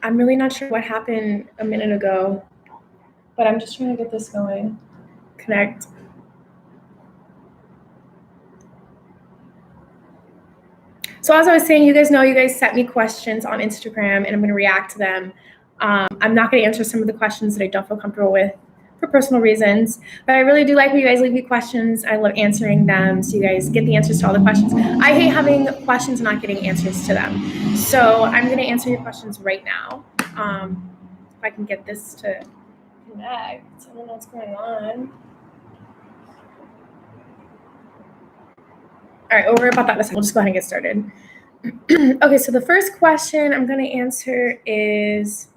I'm really not sure what happened a minute ago, but I'm just trying to get this going. Connect. So as I was saying, you guys know you guys sent me questions on Instagram and I'm going to react to them. I'm not going to answer some of the questions that I don't feel comfortable with for personal reasons, but I really do like when you guys leave me questions. I love answering them, so you guys get the answers to all the questions. I hate having questions and not getting answers to them. So I'm going to answer your questions right now. If I can get this to connect. I don't know what's going on. All right, we'll worry about that in a second. We'll just go ahead and get started. Okay, so the first question I'm going to answer is,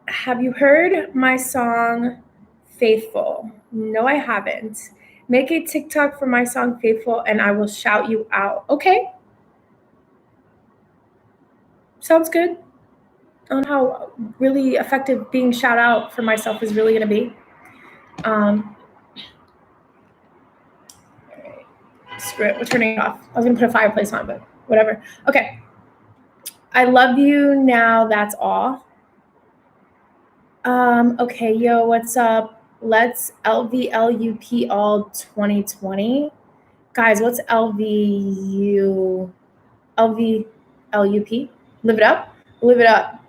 have you heard my song Faithful? No, I haven't. Make a TikTok for my song Faithful and I will shout you out. Okay. Sounds good. I don't know how really effective being shout out for myself is really going to be. Screw it, we're turning it off. I was gonna put a fireplace on, but whatever. Okay. I love you now, that's all. Okay, yo, what's up? Let's LVLUP all 2020. Guys, what's LVLUP? Live it up? Live it up.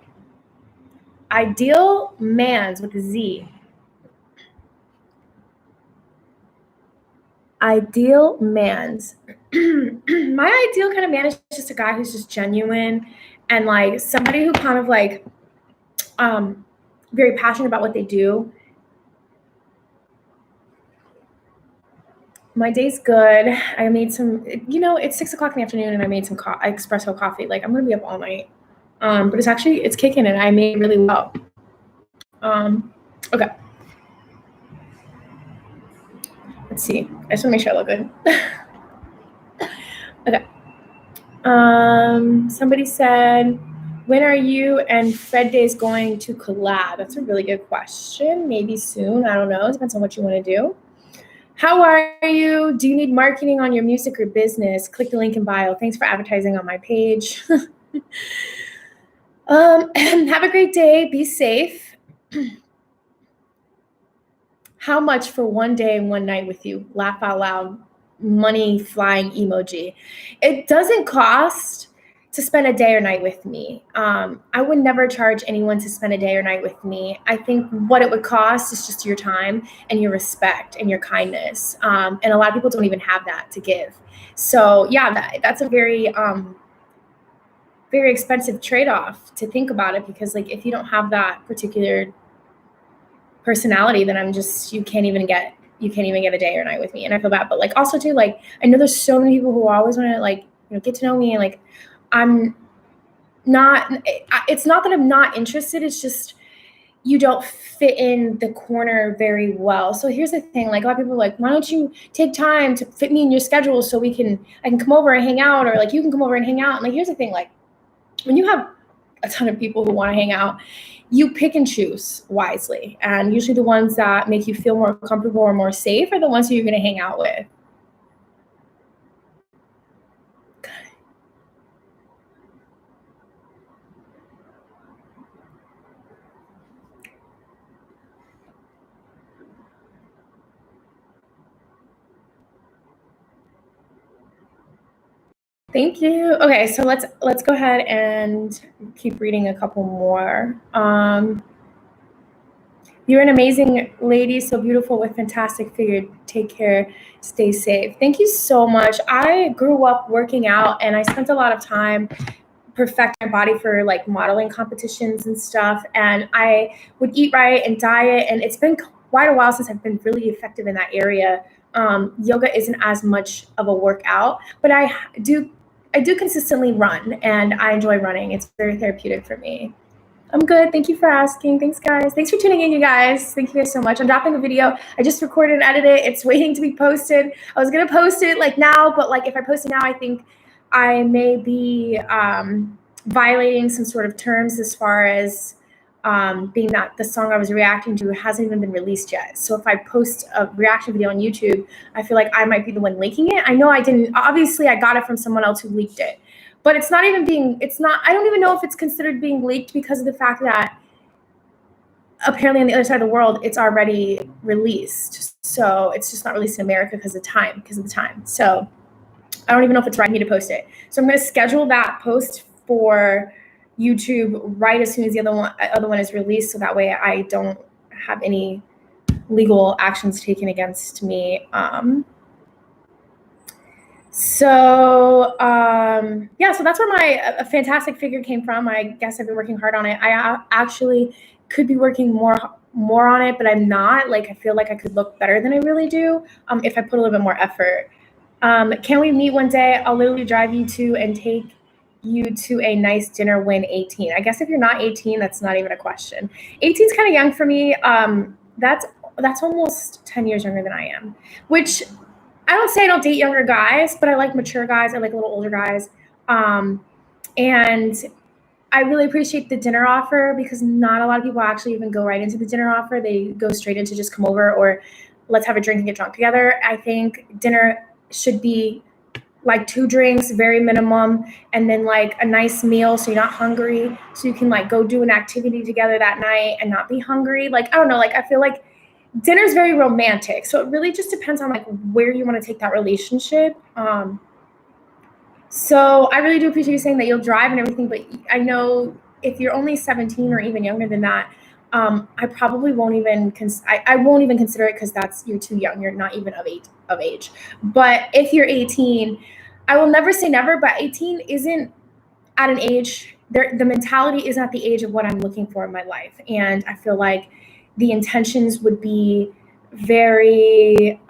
Ideal mans with a Z. Ideal mans. My ideal kind of man is just a guy who's just genuine and like somebody who kind of like very passionate about what they do. My day's good. I made some, it's 6 o'clock in the afternoon and I made some espresso coffee. Like I'm gonna be up all night. But it's kicking and I made really well. Okay. Let's see. I just wanna make sure I look good. Okay. Somebody said, when are you and Fred Days going to collab? That's a really good question. Maybe soon. I don't know. It depends on what you want to do. How are you? Do you need marketing on your music or business? Click the link in bio. Thanks for advertising on my page. Have a great day. Be safe. How much for one day and one night with you? Laugh out loud. Money flying emoji. It doesn't cost to spend a day or night with me. I would never charge anyone to spend a day or night with me. I think what it would cost is just your time and your respect and your kindness. And a lot of people don't even have that to give. So yeah, that's a very, very expensive trade-off to think about it, because like if you don't have that particular personality, then you can't even get a day or night with me. And I feel bad, but like also too, like I know there's so many people who always want to like, get to know me, and like I'm not, it's not that I'm not interested. It's just, you don't fit in the corner very well. So here's the thing, like a lot of people are like, why don't you take time to fit me in your schedule so I can come over and hang out, or like you can come over and hang out. And like, here's the thing, like when you have a ton of people who want to hang out, you pick and choose wisely. And usually the ones that make you feel more comfortable or more safe are the ones who you're going to hang out with. Thank you. Okay, so let's go ahead and keep reading a couple more. You're an amazing lady, so beautiful with fantastic figure. Take care, stay safe. Thank you so much. I grew up working out and I spent a lot of time perfect my body for like modeling competitions and stuff. And I would eat right and diet, and it's been quite a while since I've been really effective in that area. Yoga isn't as much of a workout, but I do consistently run, and I enjoy running. It's very therapeutic for me. I'm good. Thank you for asking. Thanks, guys. Thanks for tuning in, you guys. Thank you guys so much. I'm dropping a video. I just recorded and edited it. It's waiting to be posted. I was going to post it like now, but like if I post it now, I think I may be violating some sort of terms as far as being that the song I was reacting to hasn't even been released yet. So if I post a reaction video on YouTube, I feel like I might be the one leaking it. I know I didn't. Obviously, I got it from someone else who leaked it. But it's not even being, I don't even know if it's considered being leaked because of the fact that apparently on the other side of the world, it's already released. So it's just not released in America because of the time. So I don't even know if it's right for me to post it. So I'm going to schedule that post for YouTube right as soon as the other one is released. So that way I don't have any legal actions taken against me. So that's where my a fantastic figure came from. I guess I've been working hard on it. I actually could be working more on it, but I'm not. Like, I feel like I could look better than I really do if I put a little bit more effort. Can we meet one day? I'll literally drive you to and take you to a nice dinner when 18. I guess if you're not 18, that's not even a question. 18 is kind of young for me. That's almost 10 years younger than I am, which I don't say I don't date younger guys, but I like mature guys. I like a little older guys. And I really appreciate the dinner offer because not a lot of people actually even go right into the dinner offer. They go straight into just come over or let's have a drink and get drunk together. I think dinner should be like 2 drinks, very minimum, and then like a nice meal so you're not hungry, so you can like go do an activity together that night and not be hungry. Like, I don't know, like I feel like dinner is very romantic. So it really just depends on like where you want to take that relationship. So I really do appreciate you saying that you'll drive and everything, but I know if you're only 17 or even younger than that, I probably won't even I won't even consider it because you're too young. You're not even of age. But if you're 18, I will never say never, but 18 isn't at an age, the mentality isn't at the age of what I'm looking for in my life. And I feel like the intentions would be very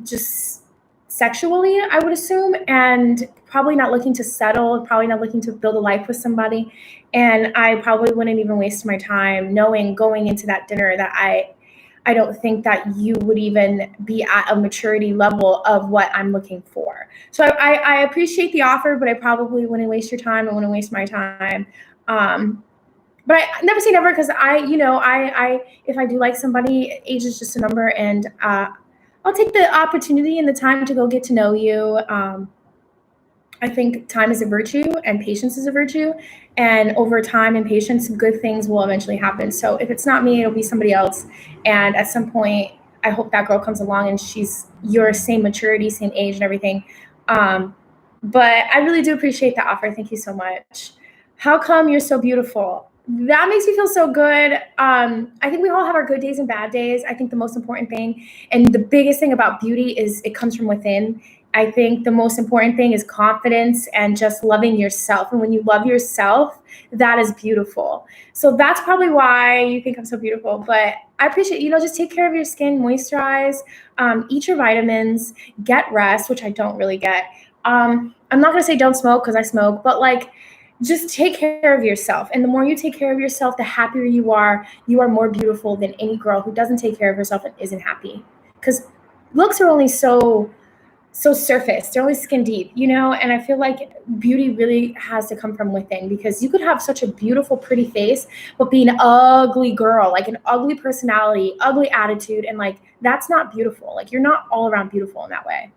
just sexually, I would assume, and probably not looking to settle, probably not looking to build a life with somebody. And I probably wouldn't even waste my time knowing going into that dinner that I don't think that you would even be at a maturity level of what I'm looking for. So I appreciate the offer, but I probably wouldn't waste your time. I wouldn't waste my time. But I never say never because if I do like somebody, age is just a number, and I'll take the opportunity and the time to go get to know you. I think time is a virtue and patience is a virtue. And over time and patience, good things will eventually happen. So if it's not me, it'll be somebody else. And at some point, I hope that girl comes along and she's your same maturity, same age and everything. But I really do appreciate the offer. Thank you so much. How come you're so beautiful? That makes me feel so good. I think we all have our good days and bad days. I think the most important thing and the biggest thing about beauty is it comes from within. I think the most important thing is confidence and just loving yourself. And when you love yourself, that is beautiful. So that's probably why you think I'm so beautiful. But I appreciate, just take care of your skin, moisturize, eat your vitamins, get rest, which I don't really get. I'm not going to say don't smoke because I smoke, but like, just take care of yourself. And the more you take care of yourself, the happier you are. You are more beautiful than any girl who doesn't take care of herself and isn't happy. Because looks are only so surface, they're only skin deep, and I feel like beauty really has to come from within, because you could have such a beautiful, pretty face, but be an ugly girl, like an ugly personality, ugly attitude, and like that's not beautiful. Like you're not all around beautiful in that way.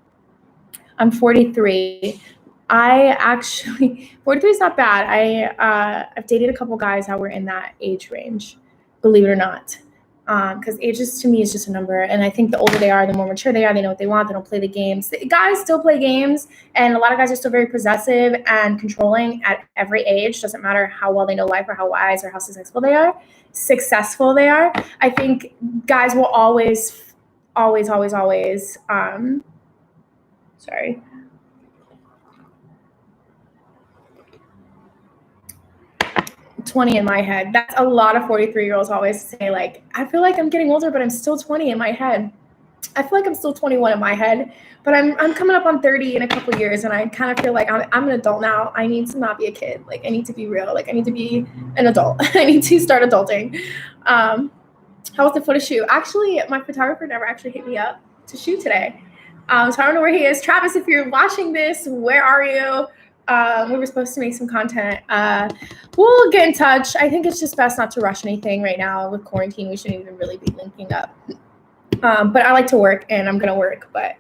I'm 43. 43 is not bad. I've dated a couple guys that were in that age range, believe it or not. Because ages to me is just a number. And I think the older they are, the more mature they are. They know what they want. They don't play the games. The guys still play games. And a lot of guys are still very possessive and controlling at every age. Doesn't matter how well they know life or how wise or how successful they are. I think guys will always, sorry. 20 in my head. That's a lot of 43-year-olds always say, like, I feel like I'm getting older, but I'm still 20 in my head. I feel like I'm still 21 in my head, but I'm coming up on 30 in a couple of years, and I kind of feel like I'm an adult now. I need to not be a kid. Like, I need to be real. Like, I need to be an adult. I need to start adulting. How was the photo shoot? Actually, my photographer never actually hit me up to shoot today. So I don't know where he is. Travis, if you're watching this, where are you? We were supposed to make some content. We'll get in touch. I think it's just best not to rush anything right now with quarantine. We shouldn't even really be linking up. But I like to work, and I'm gonna work. But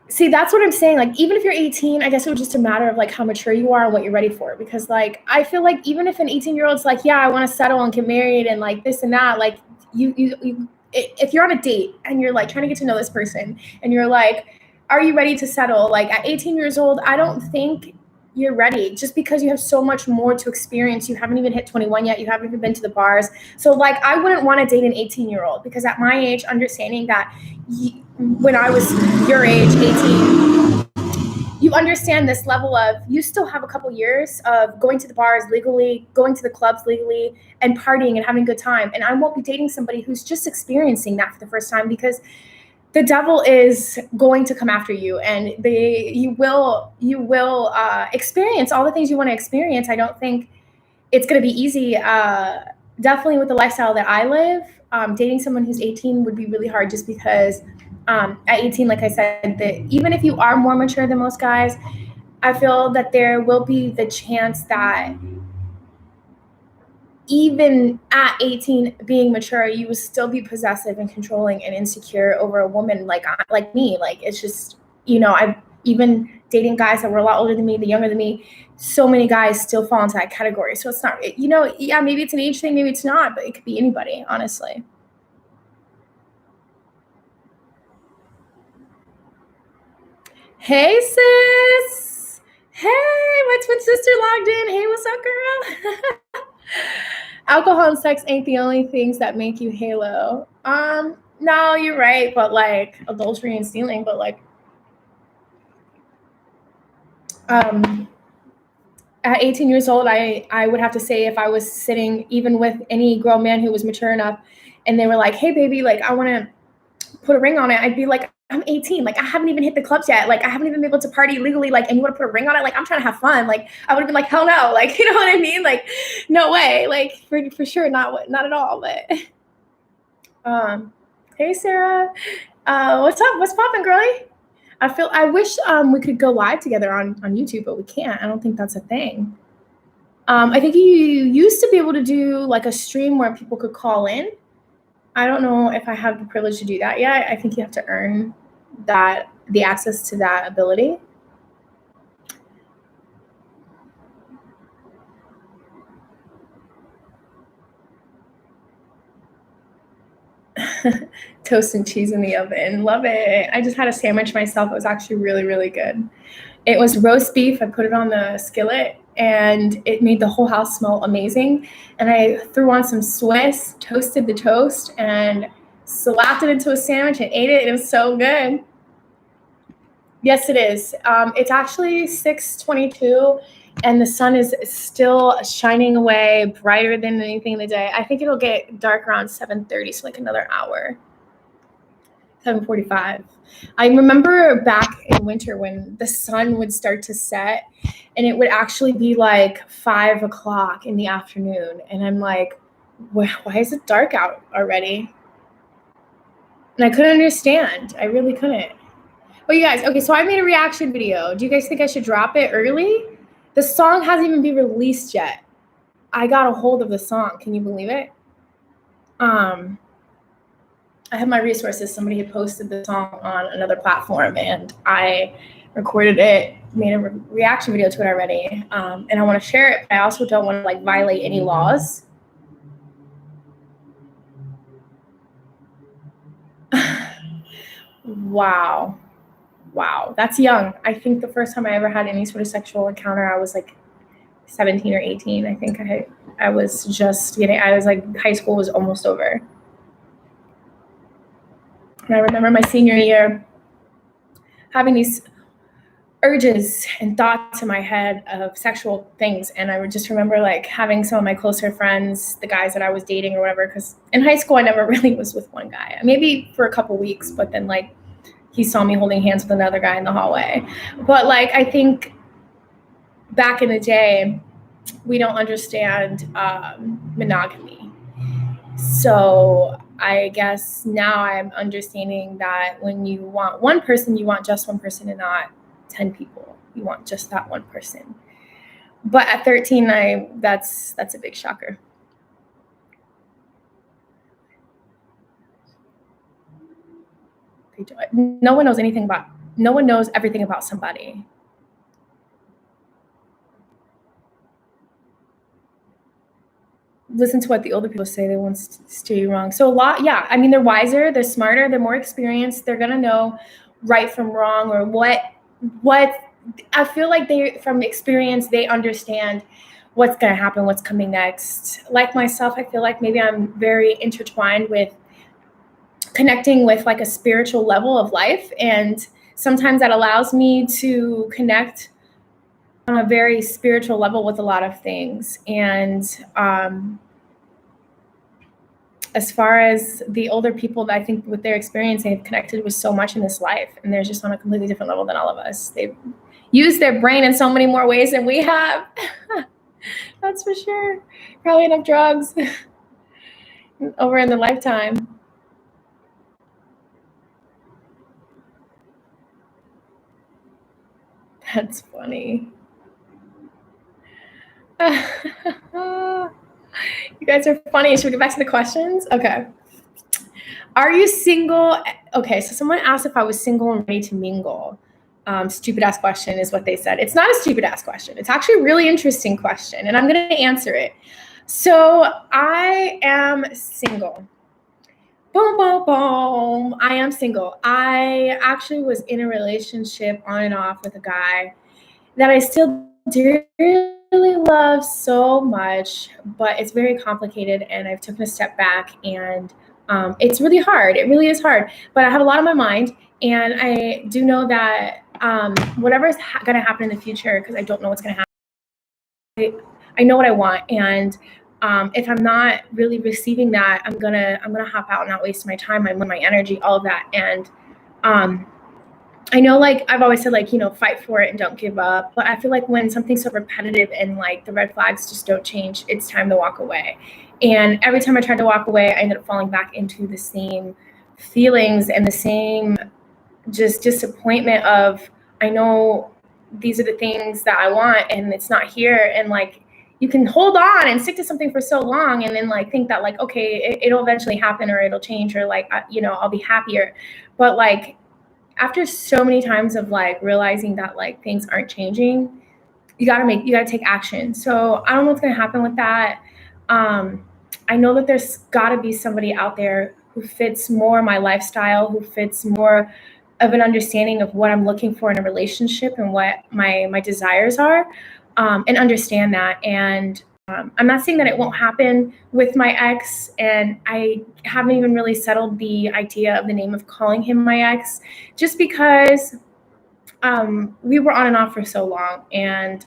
see, that's what I'm saying. Like, even if you're 18, I guess it was just a matter of like how mature you are and what you're ready for. Because like, I feel like even if an 18-year-old's like, yeah, I want to settle and get married and like this and that, like you, if you're on a date and you're like trying to get to know this person and you're like, are you ready to settle? Like at 18 years old, I don't think you're ready just because you have so much more to experience. You haven't even hit 21 yet. You haven't even been to the bars. So like, I wouldn't want to date an 18-year-old because at my age, understanding that when I was your age, 18, you understand this level of you still have a couple years of going to the bars legally, going to the clubs legally, and partying and having a good time. And I won't be dating somebody who's just experiencing that for the first time because the devil is going to come after you, and you will experience all the things you want to experience. I don't think it's going to be easy. Definitely with the lifestyle that I live, dating someone who's 18 would be really hard just because at 18, like I said, that even if you are more mature than most guys, I feel that there will be the chance that even at 18 being mature, you will still be possessive and controlling and insecure over a woman like me. Like, it's just, I've even dating guys that were a lot older than me, the younger than me, so many guys still fall into that category. So it's not, yeah, maybe it's an age thing, maybe it's not, but it could be anybody, honestly. Hey, sis. Hey, my twin sister logged in. Hey, what's up, girl? Alcohol and sex ain't the only things that make you Halo. No, you're right, but like adultery and stealing, but like at 18 years old, I would have to say if I was sitting even with any grown man who was mature enough and they were like, hey baby, like I want to put a ring on it, I'd be like, I'm 18. Like, I haven't even hit the clubs yet. Like, I haven't even been able to party legally. Like, and you want to put a ring on it? Like, I'm trying to have fun. Like, I would have been like, hell no. Like, you know what I mean? Like, no way. Like, for sure, not at all. But, hey, Sarah. What's up? What's poppin', girlie? I wish we could go live together on YouTube, but we can't. I don't think that's a thing. I think you used to be able to do like a stream where people could call in. I don't know if I have the privilege to do that yet. I think you have to earn the access to that ability. Toast and cheese in the oven. Love it. I just had a sandwich myself. It was actually really, really good. It was roast beef. I put it on the skillet and it made the whole house smell amazing. And I threw on some Swiss, toasted the toast, and slapped it into a sandwich and ate it. It was so good. Yes, it is. It's actually 6:22, and the sun is still shining away, brighter than anything in the day. I think it'll get dark around 7:30, so like another hour. 7:45. I remember back in winter when the sun would start to set, and it would actually be like 5 o'clock in the afternoon, and I'm like, why is it dark out already? And I couldn't understand. I really couldn't. Well, you guys, okay, so I made a reaction video. Do you guys think I should drop it early? The song hasn't even been released yet. I got a hold of the song. Can you believe it? I have my resources. Somebody had posted the song on another platform, and I recorded it, made a reaction video to it already, and I want to share it, but I also don't want to like violate any laws. Wow. Wow, that's young. I think the first time I ever had any sort of sexual encounter, I was like 17 or 18. I think I was just getting, I was like, high school was almost over. And I remember my senior year having these urges and thoughts in my head of sexual things. And I would just remember like having some of my closer friends, the guys that I was dating or whatever, because in high school, I never really was with one guy, maybe for a couple weeks, but then like, he saw me holding hands with another guy in the hallway. But like, I think back in the day, we don't understand monogamy. So I guess now I'm understanding that when you want one person, you want just one person and not 10 people. You want just that one person. But at 13, that's a big shocker. No one knows anything about, no one knows everything about somebody. Listen to what the older people say. They won't steer you wrong. So a lot, yeah. I mean, they're wiser, they're smarter, they're more experienced. They're gonna know right from wrong, or what. I feel like they, from experience, they understand what's gonna happen, what's coming next. Like myself, I feel like maybe I'm very intertwined with connecting with like a spiritual level of life, and sometimes that allows me to connect on a very spiritual level with a lot of things. And as far as the older people, that I think with their experience, they've connected with so much in this life, and they're just on a completely different level than all of us. They've used their brain in so many more ways than we have. That's for sure. Probably enough drugs over in the lifetime. That's funny. You guys are funny. Should we get back to the questions? Okay. Are you single? Okay, so someone asked if I was single and ready to mingle. Stupid ass question is what they said. It's not a stupid ass question. It's actually a really interesting question, and I'm going to answer it. So I am single. Boom, boom, boom. I am single. I actually was in a relationship on and off with a guy that I still dearly love so much, but it's very complicated, and I've taken a step back, and it's really hard. It really is hard, but I have a lot on my mind, and I do know that whatever is going to happen in the future, because I don't know what's going to happen, I know what I want, and if I'm not really receiving that, I'm gonna hop out and not waste my time, my energy, all of that. And I know, like I've always said, like, fight for it and don't give up. But I feel like when something's so repetitive and like the red flags just don't change, it's time to walk away. And every time I tried to walk away, I ended up falling back into the same feelings and the same just disappointment of, I know these are the things that I want and it's not here. And like, you can hold on and stick to something for so long and then like think that like, okay, it'll eventually happen, or it'll change, or like, I'll be happier. But like, after so many times of like realizing that like things aren't changing, you gotta take action. So I don't know what's gonna happen with that. I know that there's gotta be somebody out there who fits more my lifestyle, who fits more of an understanding of what I'm looking for in a relationship and what my desires are, and understand that. And I'm not saying that it won't happen with my ex, and I haven't even really settled the idea of the name of calling him my ex, just because we were on and off for so long, and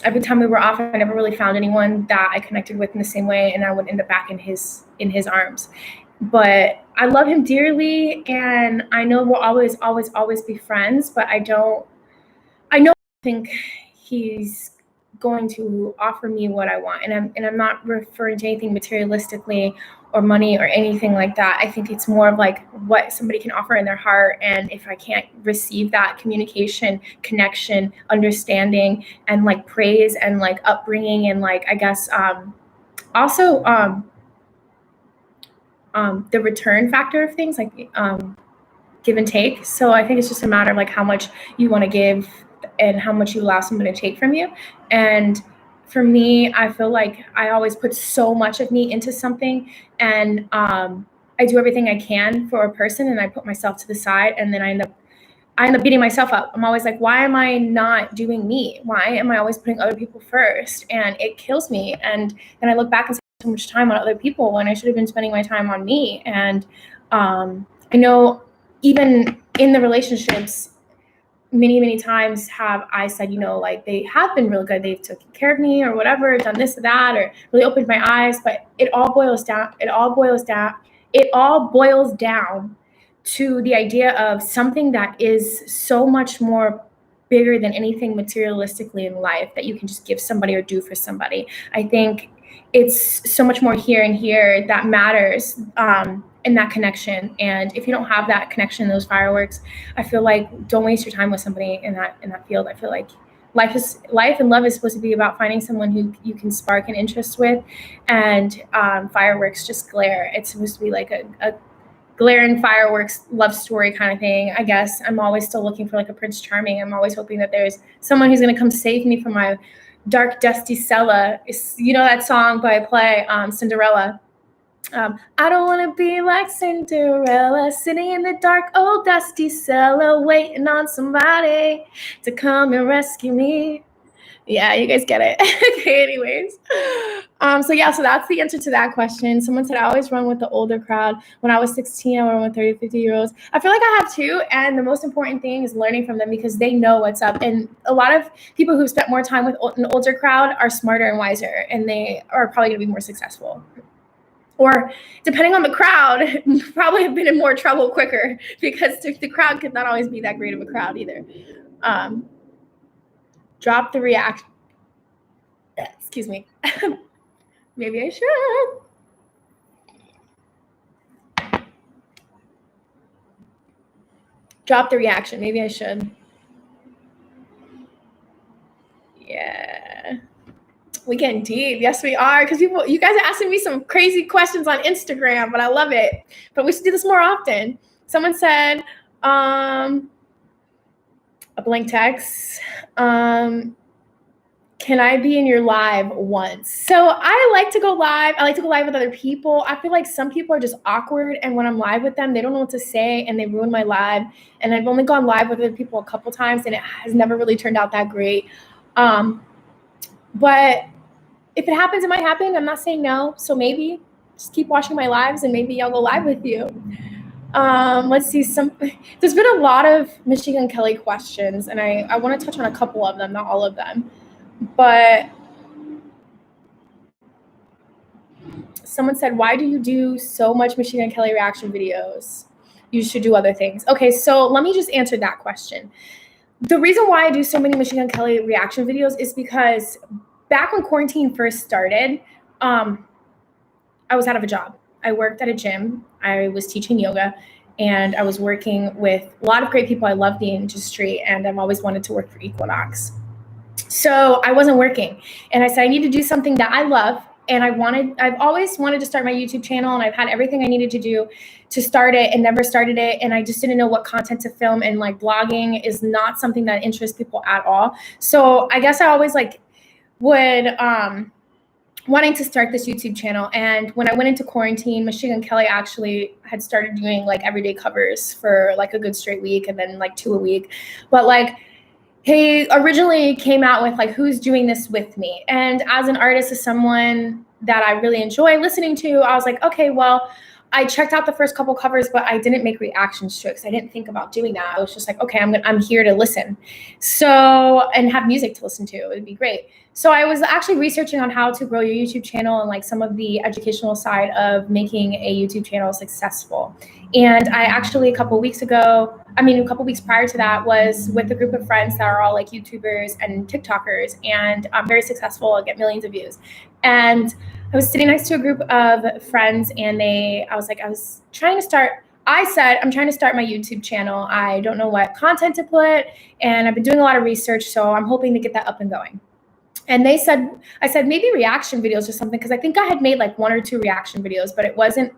every time we were off, I never really found anyone that I connected with in the same way, and I would end up back in his arms. But I love him dearly, and I know we'll always be friends. But I think he's going to offer me what I want, and I'm not referring to anything materialistically or money or anything like that. I think it's more of like what somebody can offer in their heart, and if I can't receive that communication, connection, understanding, and like praise and like upbringing, and like I guess also the return factor of things, like give and take. So I think it's just a matter of like how much you want to give and how much you allow someone to take from you. And for me, I feel like I always put so much of me into something, and I do everything I can for a person, and I put myself to the side, and then I end up beating myself up. I'm always like, why am I not doing me? Why am I always putting other people first? And it kills me. And then I look back and spend so much time on other people when I should have been spending my time on me. And I know even in the relationships, many times have I said, like they have been real good. They've taken care of me or whatever, done this or that, or really opened my eyes. But it all boils down to the idea of something that is so much more bigger than anything materialistically in life that you can just give somebody or do for somebody. I think it's so much more here and here that matters, in that connection. And if you don't have that connection, those fireworks, I feel like don't waste your time with somebody in that field. I feel like life and love is supposed to be about finding someone who you can spark an interest with, and fireworks just glare. It's supposed to be like a glaring fireworks love story kind of thing. I guess I'm always still looking for like a Prince Charming. I'm always hoping that there's someone who's going to come save me from my dark, dusty cellar. You know that song by Play, Cinderella. I don't want to be like Cinderella, sitting in the dark, old dusty cellar, waiting on somebody to come and rescue me. Yeah, you guys get it. Okay, anyways. So that's the answer to that question. Someone said I always run with the older crowd. When I was 16, I run with 30, 50-year-olds. I feel like I have too, and the most important thing is learning from them because they know what's up. And a lot of people who've spent more time with an older crowd are smarter and wiser, and they are probably going to be more successful. Or depending on the crowd, probably have been in more trouble quicker because the crowd could not always be that great of a crowd either. Drop the reaction. Excuse me. Maybe I should. Drop the reaction. Maybe I should. Yeah. We getting deep. Yes, we are. Because you guys are asking me some crazy questions on Instagram, but I love it. But we should do this more often. Someone said, a blank text. Can I be in your live once? So I like to go live. I like to go live with other people. I feel like some people are just awkward, and when I'm live with them, they don't know what to say, and they ruin my live. And I've only gone live with other people a couple times, and it has never really turned out that great. But if it happens, it might happen. I'm not saying no. So maybe just keep watching my lives, and maybe I'll go live with you. Let's see. There's been a lot of Michigan Kelly questions, and I want to touch on a couple of them, not all of them. But someone said, why do you do so much Machine Gun Kelly reaction videos? You should do other things. Okay, so let me just answer that question. The reason why I do so many Machine Gun Kelly reaction videos is because back when quarantine first started, I was out of a job. I worked at a gym. I was teaching yoga, and I was working with a lot of great people. I love the industry, and I've always wanted to work for Equinox. So I wasn't working, and I said I need to do something that I love, and I've always wanted to start my YouTube channel, and I've had everything I needed to do to start it and never started it, and I just didn't know what content to film, and like blogging is not something that interests people at all. So I guess I always would wanting to start this YouTube channel, and when I went into quarantine, Machine Gun Kelly actually had started doing like everyday covers for like a good straight week, and then like 2 a week, but like he originally came out with like, who's doing this with me? And as an artist, as someone that I really enjoy listening to, I was like, okay, well, I checked out the first couple covers, but I didn't make reactions to it because I didn't think about doing that. I was just like, okay, I'm here to listen. So, and have music to listen to. It would be great. So I was actually researching on how to grow your YouTube channel and like some of the educational side of making a YouTube channel successful. And I actually a couple weeks prior to that was with a group of friends that are all like YouTubers and TikTokers, and I'm very successful. I get millions of views. And I was sitting next to a group of friends, and I said, I'm trying to start my YouTube channel. I don't know what content to put, and I've been doing a lot of research, so I'm hoping to get that up and going. And I said, maybe reaction videos or something, because I think I had made like 1 or 2 reaction videos, but it wasn't,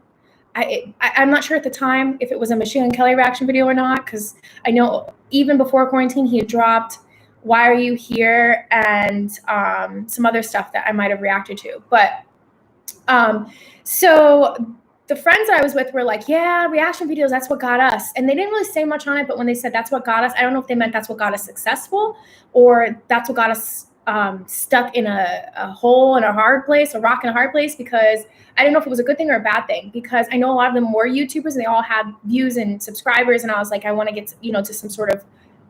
I'm not sure at the time if it was a Machine Gun Kelly reaction video or not, because I know even before quarantine, he had dropped Why Are You Here and some other stuff that I might have reacted to. But so the friends that I was with were like, yeah, reaction videos, that's what got us. And they didn't really say much on it, but when they said that's what got us, I don't know if they meant that's what got us successful or that's what got us stuck in a hole in a hard place, a rock in a hard place, because I didn't know if it was a good thing or a bad thing, because I know a lot of them were YouTubers and they all had views and subscribers. And I was like, I want to get to some sort of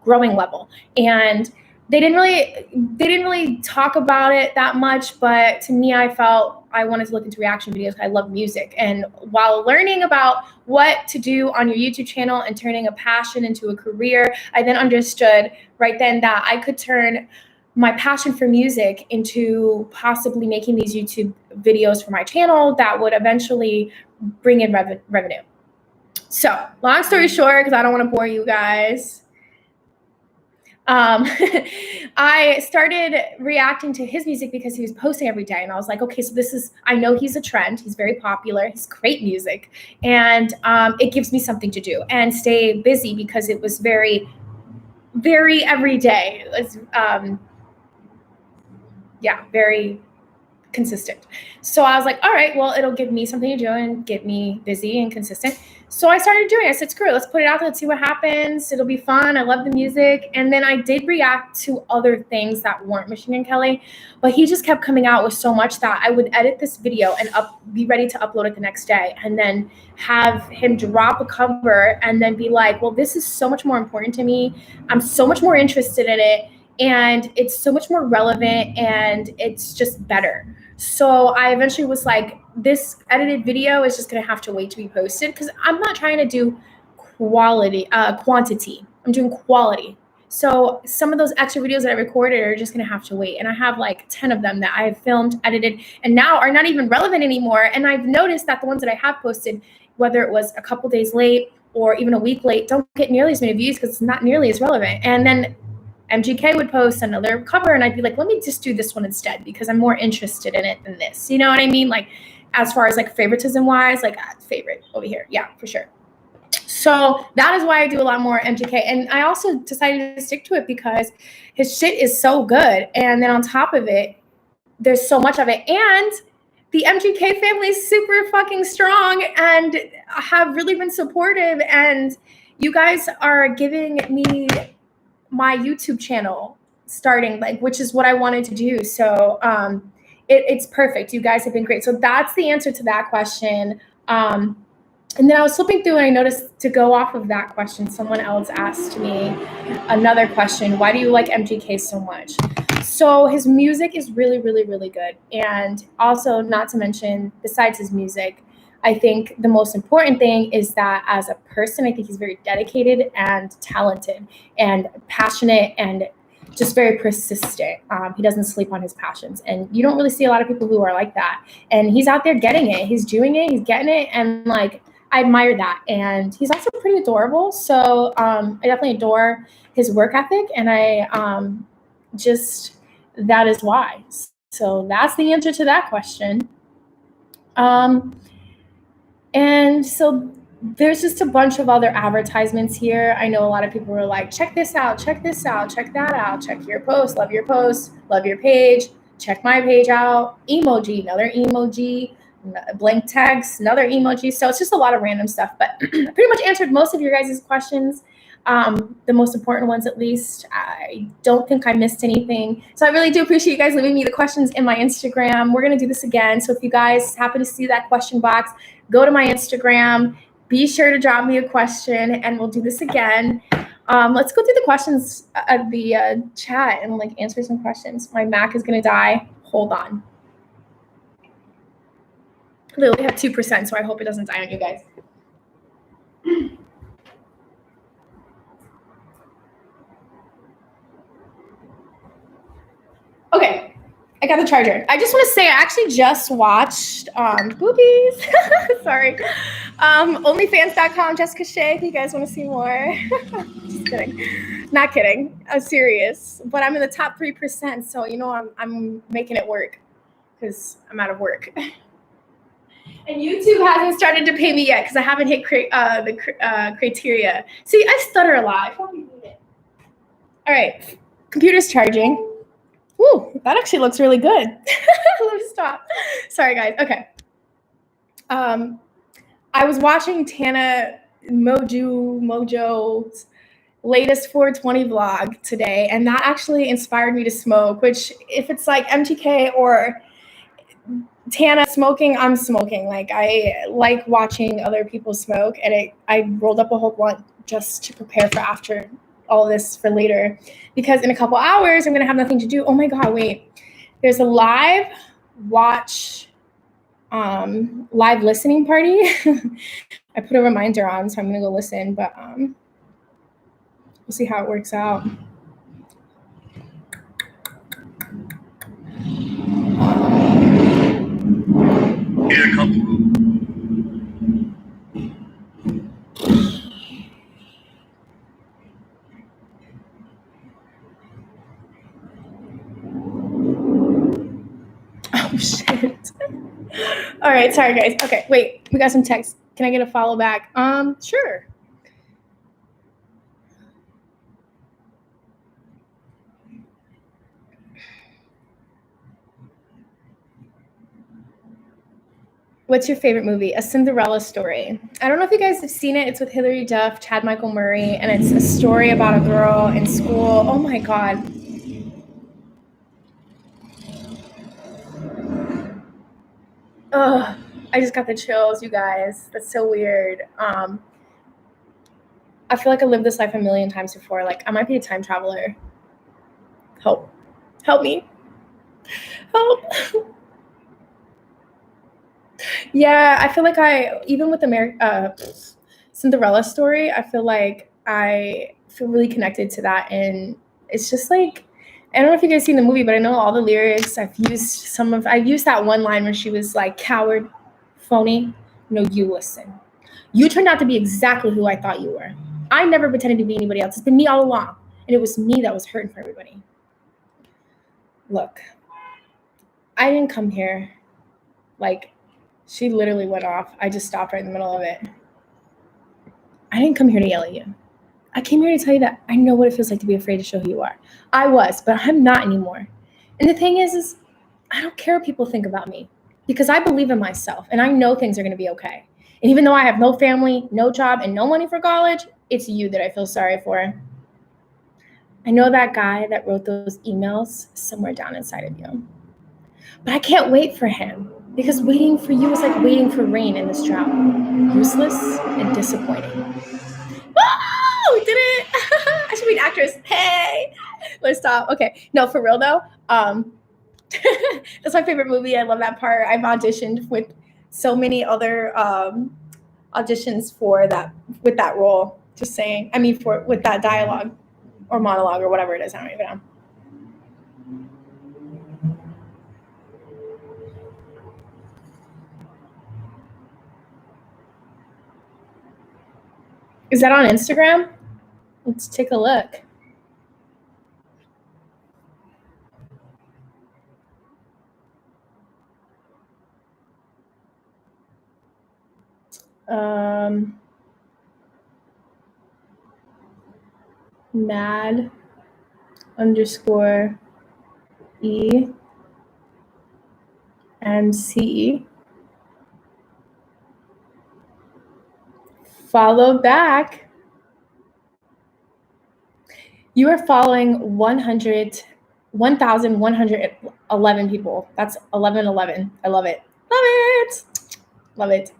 growing level. And they didn't really talk about it that much, but to me, I felt I wanted to look into reaction videos. I love music. And while learning about what to do on your YouTube channel and turning a passion into a career, I then understood right then that I could turn my passion for music into possibly making these YouTube videos for my channel that would eventually bring in revenue. So long story short, because I don't want to bore you guys, I started reacting to his music because he was posting every day. And I was like, okay, so I know he's a trend. He's very popular. He's great music. And it gives me something to do and stay busy because it was very, very every day. It was, very consistent. So I was like, all right, well, it'll give me something to do and get me busy and consistent. So I started doing it. I said, screw it, let's put it out there, let's see what happens. It'll be fun. I love the music. And then I did react to other things that weren't Machine Gun Kelly, but he just kept coming out with so much that I would edit this video and be ready to upload it the next day, and then have him drop a cover and then be like, well, this is so much more important to me. I'm so much more interested in it. And it's so much more relevant and it's just better. So I eventually was like, this edited video is just going to have to wait to be posted because I'm not trying to do quantity. I'm doing quality. So some of those extra videos that I recorded are just going to have to wait. And I have like 10 of them that I have filmed, edited, and now are not even relevant anymore. And I've noticed that the ones that I have posted, whether it was a couple days late or even a week late, don't get nearly as many views because it's not nearly as relevant. And then MGK would post another cover and I'd be like, let me just do this one instead because I'm more interested in it than this. You know what I mean? Like as far as like favoritism wise, like favorite over here. Yeah, for sure. So that is why I do a lot more MGK. And I also decided to stick to it because his shit is so good. And then on top of it, there's so much of it. And the MGK family is super fucking strong and have really been supportive. And you guys are giving me my YouTube channel starting, like, which is what I wanted to do. So it's perfect. You guys have been great. So that's the answer to that question. And then I was flipping through and I noticed, to go off of that question, someone else asked me another question. Why do you like MGK so much? So his music is really, really, really good. And also, not to mention, besides his music, I think the most important thing is that as a person, I think he's very dedicated and talented and passionate and just very persistent. He doesn't sleep on his passions. And you don't really see a lot of people who are like that. And he's out there getting it. He's doing it. He's getting it. And like, I admire that. And he's also pretty adorable. So I definitely adore his work ethic. And that is why. So that's the answer to that question. And so there's just a bunch of other advertisements here. I know a lot of people were like, check this out, check this out, check that out, check your post, love your page, check my page out, emoji, another emoji, blank text, another emoji. So it's just a lot of random stuff, but I pretty much answered most of your guys' questions. The most important ones, at least. I don't think I missed anything. So I really do appreciate you guys leaving me the questions in my Instagram. We're going to do this again. So if you guys happen to see that question box, go to my Instagram. Be sure to drop me a question and we'll do this again. Let's go through the questions of the chat and like answer some questions. My Mac is going to die. Hold on. I literally have 2%, so I hope it doesn't die on you guys. Okay, I got the charger. I just want to say I actually just watched boobies. Sorry. OnlyFans.com, JessicaShea, if you guys want to see more. Just kidding. Not kidding. I'm serious. But I'm in the top 3%, so you know I'm making it work because I'm out of work. And YouTube hasn't started to pay me yet because I haven't hit the criteria. See, I stutter a lot. I probably need it. All right, computer's charging. Ooh, that actually looks really good. Let me stop. Sorry, guys. Okay. I was watching Tana Mojo's latest 420 vlog today, and that actually inspired me to smoke, which if it's like MTK or Tana smoking, I'm smoking. Like, I like watching other people smoke, and I rolled up a whole blunt just to prepare for after all this for later, because in a couple hours I'm gonna have nothing to do. Oh my god, wait, there's a live listening party. I put a reminder on, so I'm gonna go listen, but we'll see how it works out. Oh, shit. All right, sorry, guys. Okay, wait, we got some text. Can I get a follow back? Sure. What's your favorite movie? A Cinderella Story. I don't know if you guys have seen it. It's with Hilary Duff, Chad Michael Murray, and it's a story about a girl in school. Oh my God. Ugh, I just got the chills, you guys. That's so weird. I feel like I lived this life a million times before. Like, I might be a time traveler. Help. Help me. Help. Yeah, I feel like even with Cinderella Story, I feel like I feel really connected to that. And it's just like, I don't know if you guys seen the movie, but I know all the lyrics. I've used that one line where she was like, coward, phony. No, you listen. You turned out to be exactly who I thought you were. I never pretended to be anybody else. It's been me all along. And it was me that was hurting for everybody. Look, I didn't come here. Like, she literally went off. I just stopped right in the middle of it. I didn't come here to yell at you. I came here to tell you that I know what it feels like to be afraid to show who you are. I was, but I'm not anymore. And the thing is I don't care what people think about me because I believe in myself and I know things are going to be okay. And even though I have no family, no job, and no money for college, it's you that I feel sorry for. I know that guy that wrote those emails somewhere down inside of you. But I can't wait for him because waiting for you is like waiting for rain in this drought. Useless and disappointing. Oh, we did it. I should be an actress. Hey, let's stop. Okay. No, for real though. That's my favorite movie. I love that part. I've auditioned with so many other auditions for that with that role. Just saying. I mean, with that dialogue or monologue or whatever it is. I don't even know. Is that on Instagram? Let's take a look. Mad _ E and C. Follow back. You are following 1,111 people. That's 1111. I love it. Love it. Love it.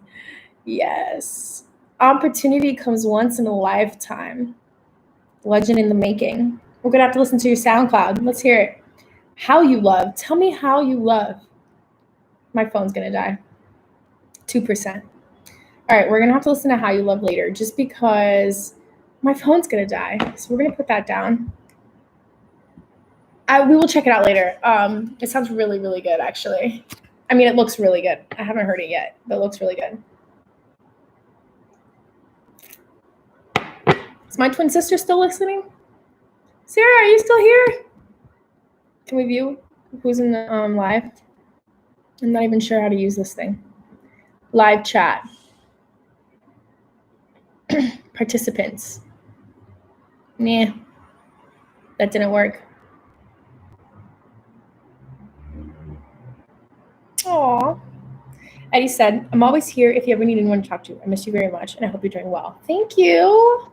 Yes. Opportunity comes once in a lifetime. Legend in the making. We're going to have to listen to your SoundCloud. Let's hear it. How you love. Tell me how you love. My phone's going to die. 2%. All right, we're going to have to listen to How You Love later just because my phone's going to die. So we're going to put that down. We will check it out later. It sounds really, really good, actually. I mean, it looks really good. I haven't heard it yet, but it looks really good. Is my twin sister still listening? Sarah, are you still here? Can we view who's in the live? I'm not even sure how to use this thing. Live chat. Participants. Nah, that didn't work. Aw. Eddie said, I'm always here if you ever need anyone to talk to. I miss you very much, and I hope you're doing well. Thank you.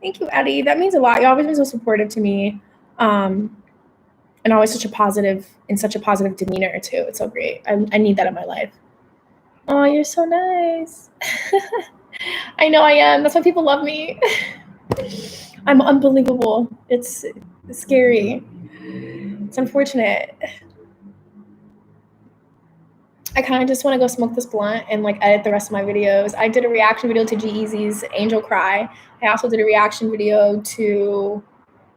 Thank you, Eddie. That means a lot. You've always been so supportive to me, and always such a positive demeanor, too. It's so great. I need that in my life. Oh, you're so nice. I know I am. That's why people love me. I'm unbelievable. It's scary. It's unfortunate. I kind of just want to go smoke this blunt and like edit the rest of my videos. I did a reaction video to G-Eazy's Angel Cry. I also did a reaction video to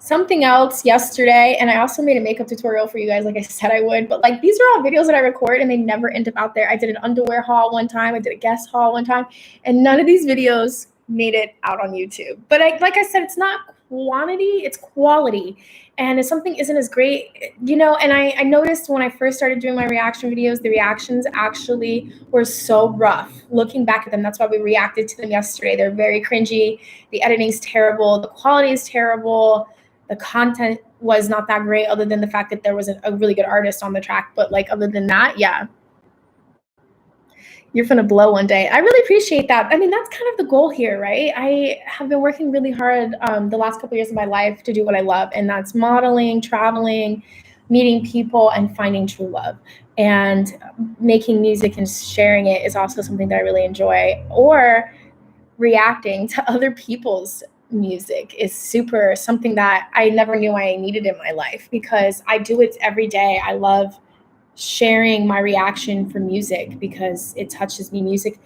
something else yesterday, and I also made a makeup tutorial for you guys like I said I would, but like these are all videos that I record and they never end up out there. I did an underwear haul one time, I did a guest haul one time, and none of these videos made it out on YouTube. But like I said, it's not quantity, it's quality. And if something isn't as great, you know, and I noticed when I first started doing my reaction videos, the reactions actually were so rough. Looking back at them, that's why we reacted to them yesterday. They're very cringy. The editing's terrible. The quality is terrible. The content was not that great, other than the fact that there was a really good artist on the track. But like, other than that, yeah. You're gonna blow one day. I really appreciate that. I mean, that's kind of the goal here, right? I have been working really hard the last couple of years of my life to do what I love, and that's modeling, traveling, meeting people, and finding true love. And making music and sharing it is also something that I really enjoy. Or reacting to other people's music is super something that I never knew I needed in my life, because I do it every day. I love sharing my reaction for music because it touches me. Music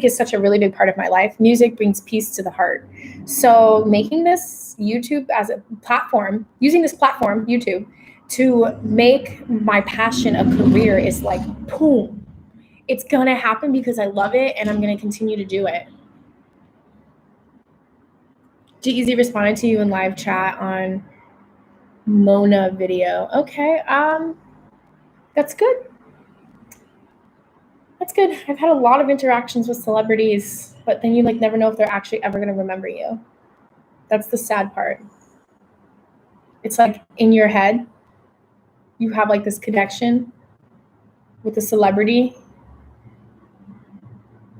is such a really big part of my life. Music brings peace to the heart. So making this YouTube as a platform, using this platform, YouTube, to make my passion a career is like, boom. It's gonna happen because I love it, and I'm gonna continue to do it. G-Eazy responded to you in live chat on Mona video. Okay, that's good. That's good. I've had a lot of interactions with celebrities, but then you like never know if they're actually ever gonna remember you. That's the sad part. It's like in your head, you have like this connection with a celebrity,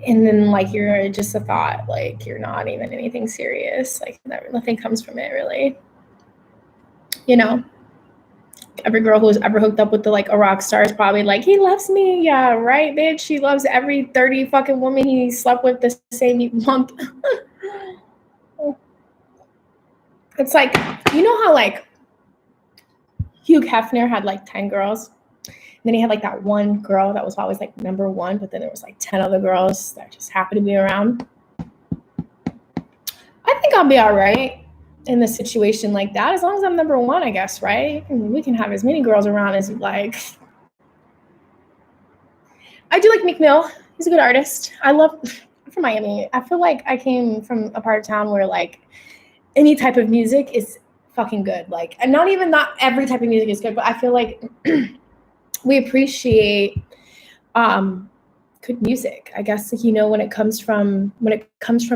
and then like you're just a thought, like you're not even anything serious. Like nothing comes from it really. You know, every girl who's ever hooked up with a rock star is probably like, he loves me. Yeah, right, bitch. He loves every 30 fucking woman he slept with the same month. It's like, you know how like Hugh Hefner had like 10 girls? And then he had like that one girl that was always like number one, but then there was like 10 other girls that just happened to be around. I think I'll be all right in a situation like that, as long as I'm number one, I guess, right? We can have as many girls around as we like. I do like Meek Mill. He's a good artist. I'm from Miami. I feel like I came from a part of town where like any type of music is fucking good. Like, and not every type of music is good, but I feel like we appreciate good music. I guess, like, you know, when it comes from like when it comes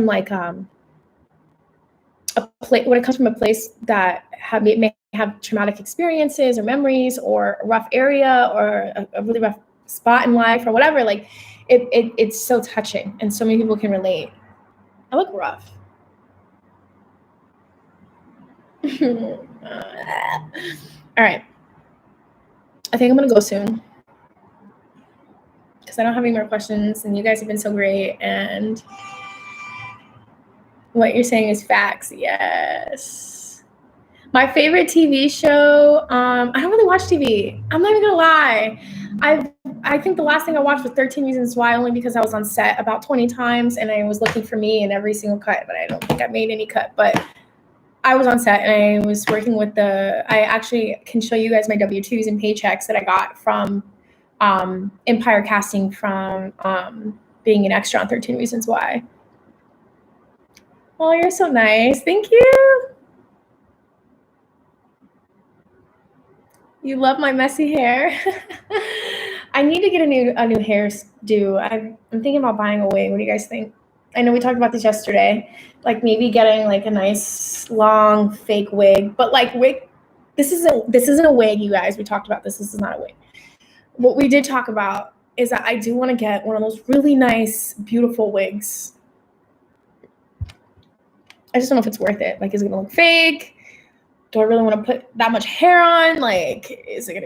from a place that may have traumatic experiences or memories or a rough area or a really rough spot in life or whatever, like it's so touching and so many people can relate. I look rough. All right. I think I'm gonna go soon because I don't have any more questions, and you guys have been so great, and what you're saying is facts. Yes. My favorite TV show, I don't really watch TV. I'm not even gonna lie. I think the last thing I watched was 13 Reasons Why, only because I was on set about 20 times and I was looking for me in every single cut, but I don't think I made any cut. But I was on set and I was working with I actually can show you guys my W-2s and paychecks that I got from Empire Casting from being an extra on 13 Reasons Why. Oh, you're so nice. Thank you. You love my messy hair. I need to get a new hairdo. I'm thinking about buying a wig. What do you guys think? I know we talked about this yesterday. Like maybe getting like a nice long fake wig, but like wig. This isn't a wig, you guys. We talked about this. This is not a wig. What we did talk about is that I do want to get one of those really nice, beautiful wigs. I just don't know if it's worth it. Like, is it gonna look fake? Do I really want to put that much hair on? Like, is it gonna